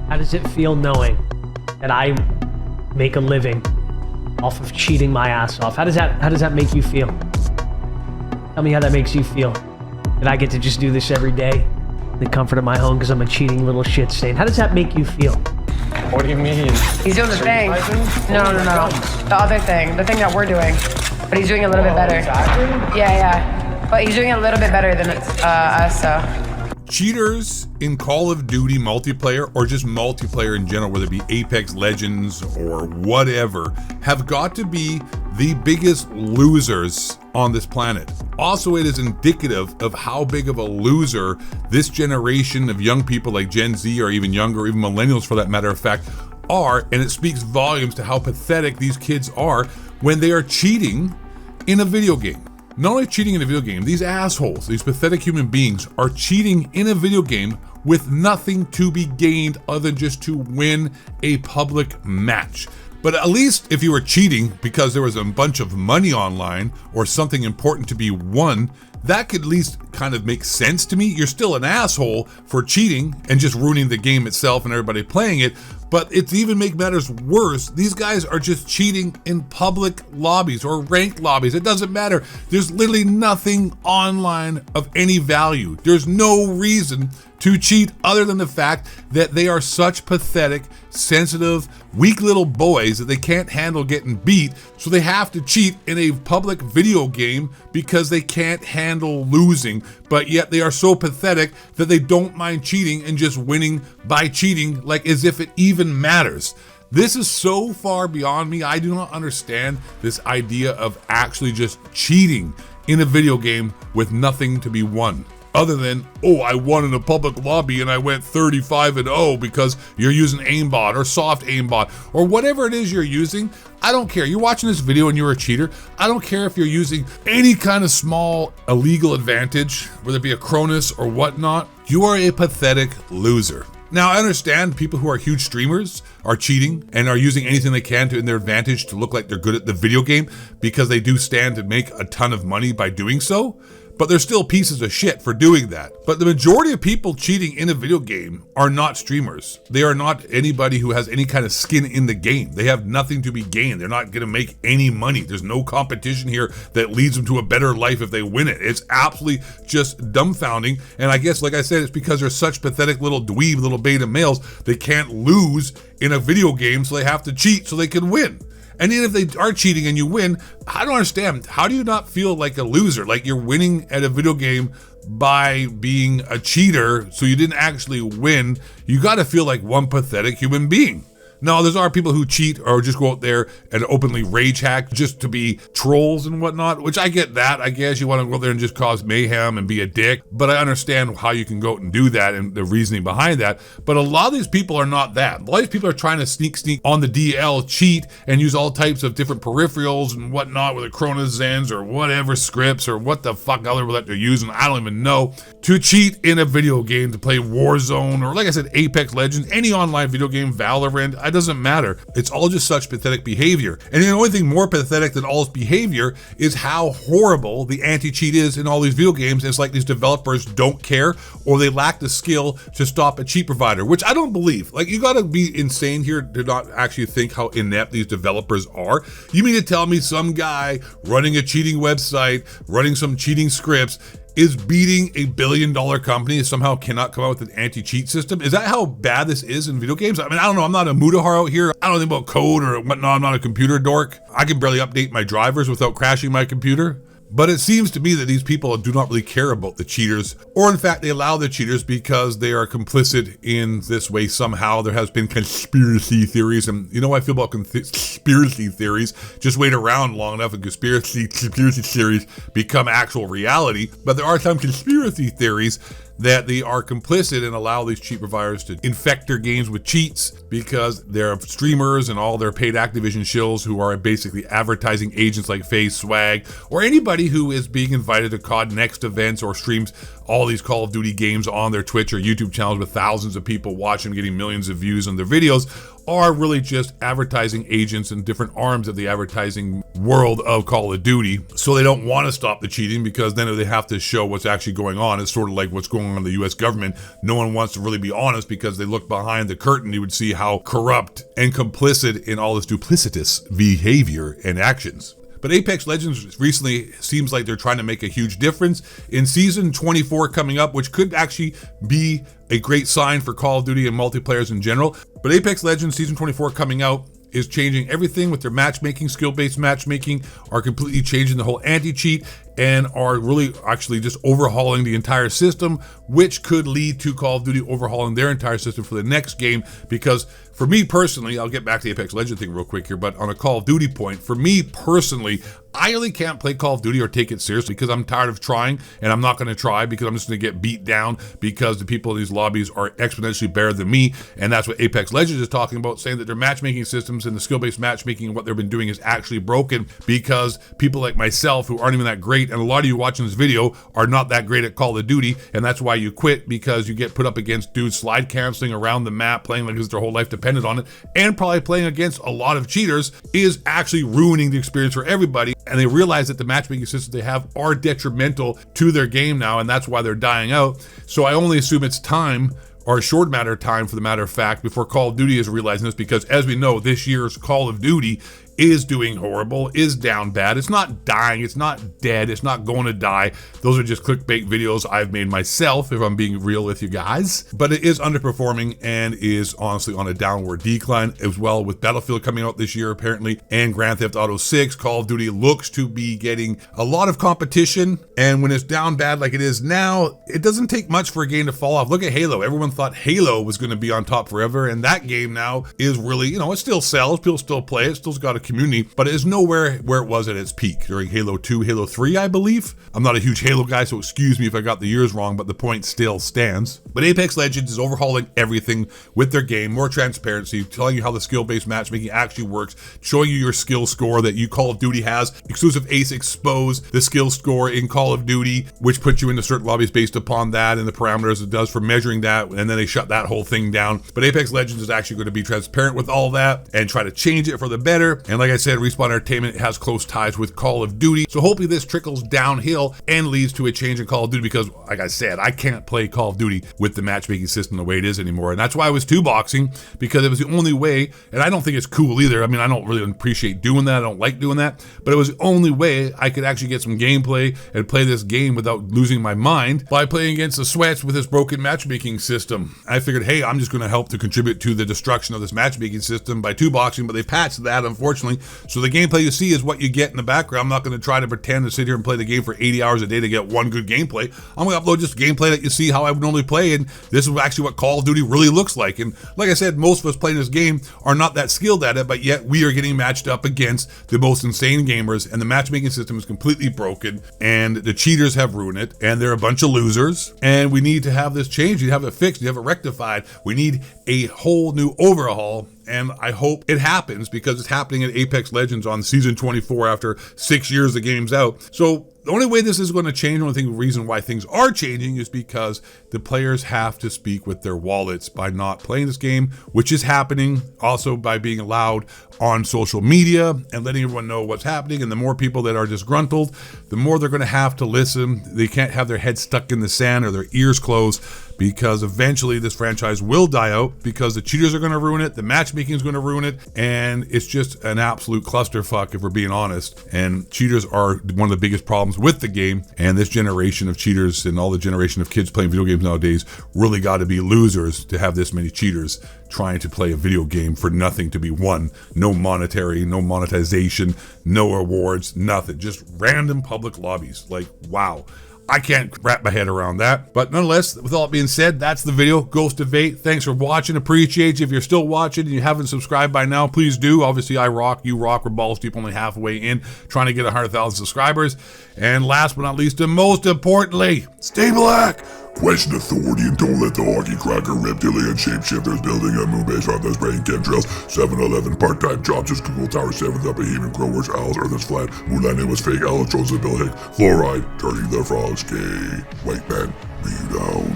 How does it feel knowing that I make a living off of cheating my ass off? How does that make you feel? Tell me how that makes you feel. That I get to just do this every day in the comfort of my home because I'm a cheating little shit stain. How does that make you feel? What do you mean? He's doing the thing. No. The other thing. The thing that we're doing. But he's doing a little bit better. Exactly? Yeah. But he's doing a little bit better than us, so. Cheaters in Call of Duty multiplayer, or just multiplayer in general, whether it be Apex Legends or whatever, have got to be the biggest losers on this planet. Also, it is indicative of how big of a loser this generation of young people like Gen Z or even younger, or even millennials for that matter of fact, are, and it speaks volumes to how pathetic these kids are when they are cheating in a video game. Not only cheating in a video game, these assholes, these pathetic human beings are cheating in a video game with nothing to be gained other than just to win a public match. But at least if you were cheating because there was a bunch of money online or something important to be won, that could at least kind of make sense to me. You're still an asshole for cheating and just ruining the game itself and everybody playing it. But it's even make matters worse. These guys are just cheating in public lobbies or ranked lobbies. It doesn't matter. There's literally nothing online of any value. There's no reason to cheat other than the fact that they are such pathetic, sensitive, weak little boys that they can't handle getting beat, so they have to cheat in a public video game because they can't handle losing, but yet they are so pathetic that they don't mind cheating and just winning by cheating, like as if it even matters. This is so far beyond me. I do not understand this idea of actually just cheating in a video game with nothing to be won. Other than, oh, I won in a public lobby and I went 35-0 because you're using aimbot or soft aimbot or whatever it is you're using. I don't care. You're watching this video and you're a cheater. I don't care if you're using any kind of small illegal advantage, whether it be a Cronus or whatnot. You are a pathetic loser. Now, I understand people who are huge streamers are cheating and are using anything they can to in their advantage to look like they're good at the video game because they do stand to make a ton of money by doing so. But they're still pieces of shit for doing that. But the majority of people cheating in a video game are not streamers. They are not anybody who has any kind of skin in the game. They have nothing to be gained. They're not gonna make any money. There's no competition here that leads them to a better life if they win it. It's absolutely just dumbfounding. And I guess, like I said, it's because they're such pathetic little dweeb, little beta males, they can't lose in a video game, so they have to cheat so they can win. And even if they are cheating and you win, I don't understand. How do you not feel like a loser? Like you're winning at a video game by being a cheater, so you didn't actually win. You gotta feel like one pathetic human being. Now, there's are people who cheat or just go out there and openly rage hack just to be trolls and whatnot, which I get that. I guess you want to go out there and just cause mayhem and be a dick, but I understand how you can go out and do that and the reasoning behind that. But a lot of these people are not that. A lot of these people are trying to sneak on the DL, cheat, and use all types of different peripherals and whatnot, with the Cronus Zens or whatever scripts or what the fuck other that they're using, I don't even know, to cheat in a video game, to play Warzone, or like I said, Apex Legends, any online video game, Valorant. It doesn't matter. It's all just such pathetic behavior. And the only thing more pathetic than all this behavior is how horrible the anti-cheat is in all these video games. It's like these developers don't care, or they lack the skill to stop a cheat provider, which I don't believe. Like, you gotta be insane here to not actually think how inept these developers are. You mean to tell me some guy running a cheating website, running some cheating scripts, is beating $1 billion company and somehow cannot come out with an anti-cheat system? Is that how bad this is in video games? I mean, I don't know. I'm not a Mudahar out here. I don't know anything about code or whatnot. I'm not a computer dork. I can barely update my drivers without crashing my computer. But it seems to me that these people do not really care about the cheaters, or in fact, they allow the cheaters because they are complicit in this way somehow. There has been conspiracy theories, and you know how I feel about conspiracy theories. Just wait around long enough and conspiracy theories become actual reality. But there are some conspiracy theories that they are complicit and allow these cheat providers to infect their games with cheats because they're streamers and all their paid Activision shills who are basically advertising agents like FaZe, Swag, or anybody who is being invited to COD Next events or streams all these Call of Duty games on their Twitch or YouTube channels with thousands of people watching, getting millions of views on their videos, are really just advertising agents and different arms of the advertising world of Call of Duty. So they don't want to stop the cheating because then they have to show what's actually going on. It's sort of like what's going going on in the US government, no one wants to really be honest because they look behind the curtain. You would see how corrupt and complicit in all this duplicitous behavior and actions. But Apex Legends recently seems like they're trying to make a huge difference in season 24 coming up, which could actually be a great sign for Call of Duty and multiplayers in general. But Apex Legends season 24 coming out is changing everything with their matchmaking, skill-based matchmaking, are completely changing the whole anti-cheat, and are really actually just overhauling the entire system, which could lead to Call of Duty overhauling their entire system for the next game. Because for me personally, I'll get back to the Apex Legends thing real quick here, but on a Call of Duty point, for me personally, I really can't play Call of Duty or take it seriously because I'm tired of trying, and I'm not going to try because I'm just going to get beat down because the people in these lobbies are exponentially better than me. And that's what Apex Legends is talking about, saying that their matchmaking systems and the skill-based matchmaking and what they've been doing is actually broken because people like myself who aren't even that great, and a lot of you watching this video are not that great at Call of Duty, and that's why you quit, because you get put up against dudes slide canceling around the map, playing like their whole life depended on it, and probably playing against a lot of cheaters is actually ruining the experience for everybody. And they realize that the matchmaking systems they have are detrimental to their game now, and that's why they're dying out. So I only assume it's time, or a short matter of time for the matter of fact, before Call of Duty is realizing this, because as we know, this year's Call of Duty is doing horrible, is down bad. It's not dying, it's not dead, it's not going to die. Those are just clickbait videos I've made myself, if I'm being real with you guys. But it is underperforming and is honestly on a downward decline, as well with Battlefield coming out this year apparently, and Grand Theft Auto 6. Call of Duty looks to be getting a lot of competition, and when it's down bad like it is now, it doesn't take much for a game to fall off. Look at Halo. Everyone thought Halo was going to be on top forever, and that game now is really, you know, it still sells, people still play it, still's got a community, but it is nowhere where it was at its peak during Halo 2, Halo 3, I believe. I'm not a huge Halo guy, so excuse me if I got the years wrong, but the point still stands. But Apex Legends is overhauling everything with their game, more transparency, telling you how the skill-based matchmaking actually works, showing you your skill score that Call of Duty has. Exclusive Ace exposed the skill score in Call of Duty, which puts you into certain lobbies based upon that and the parameters it does for measuring that, and then they shut that whole thing down. But Apex Legends is actually going to be transparent with all that and try to change it for the better. And like I said, Respawn Entertainment has close ties with Call of Duty, so hopefully this trickles downhill and leads to a change in Call of Duty, because like I said, I can't play Call of Duty with the matchmaking system the way it is anymore. And that's why I was two-boxing, because it was the only way, and I don't think it's cool either. I mean, I don't really appreciate doing that, I don't like doing that, but it was the only way I could actually get some gameplay and play this game without losing my mind, by playing against the Sweats with this broken matchmaking system. I figured, hey, I'm just going to help to contribute to the destruction of this matchmaking system by two-boxing, but they patched that, unfortunately. So the gameplay you see is what you get in the background. I'm not going to try to pretend to sit here and play the game for 80 hours a day to get one good gameplay. I'm going to upload just gameplay that you see how I would normally play, and this is actually what Call of Duty really looks like. And like I said, most of us playing this game are not that skilled at it, but yet we are getting matched up against the most insane gamers, and the matchmaking system is completely broken, and the cheaters have ruined it, and they're a bunch of losers, and we need to have this changed. You have it fixed, you have it rectified. We need a whole new overhaul, and I hope it happens, because it's happening in Apex Legends on season 24 after 6 years the game's out. So the only way this is going to change, the only reason why things are changing, is because the players have to speak with their wallets by not playing this game, which is happening. Also by being allowed on social media and letting everyone know what's happening. And the more people that are disgruntled, the more they're going to have to listen. They can't have their head stuck in the sand or their ears closed, because eventually this franchise will die out, because the cheaters are going to ruin it, the matchmaking is going to ruin it, and it's just an absolute clusterfuck if we're being honest. And cheaters are one of the biggest problems with the game, and this generation of cheaters and all the generation of kids playing video games nowadays really got to be losers to have this many cheaters trying to play a video game for nothing to be won. No monetary, no monetization, no awards, nothing. Just random public lobbies. Like, wow. I can't wrap my head around that. But nonetheless, with all that being said, that's the video. Ghost of 8. Thanks for watching. Appreciate you. If you're still watching and you haven't subscribed by now, please do. Obviously, I rock, you rock. We're balls deep, only halfway in, trying to get 100,000 subscribers. And last but not least, and most importantly, stay black. Question authority and don't let the hockey cracker reptilian shapeshifters building a moon base on the spraying chemtrails. 7-Eleven part-time jobs, just Google Tower 7th up a human growers, owls, earth is flat, Mulan was fake, electrodes of Bill Hick, fluoride, turning the frogs gay. White man, bring you down.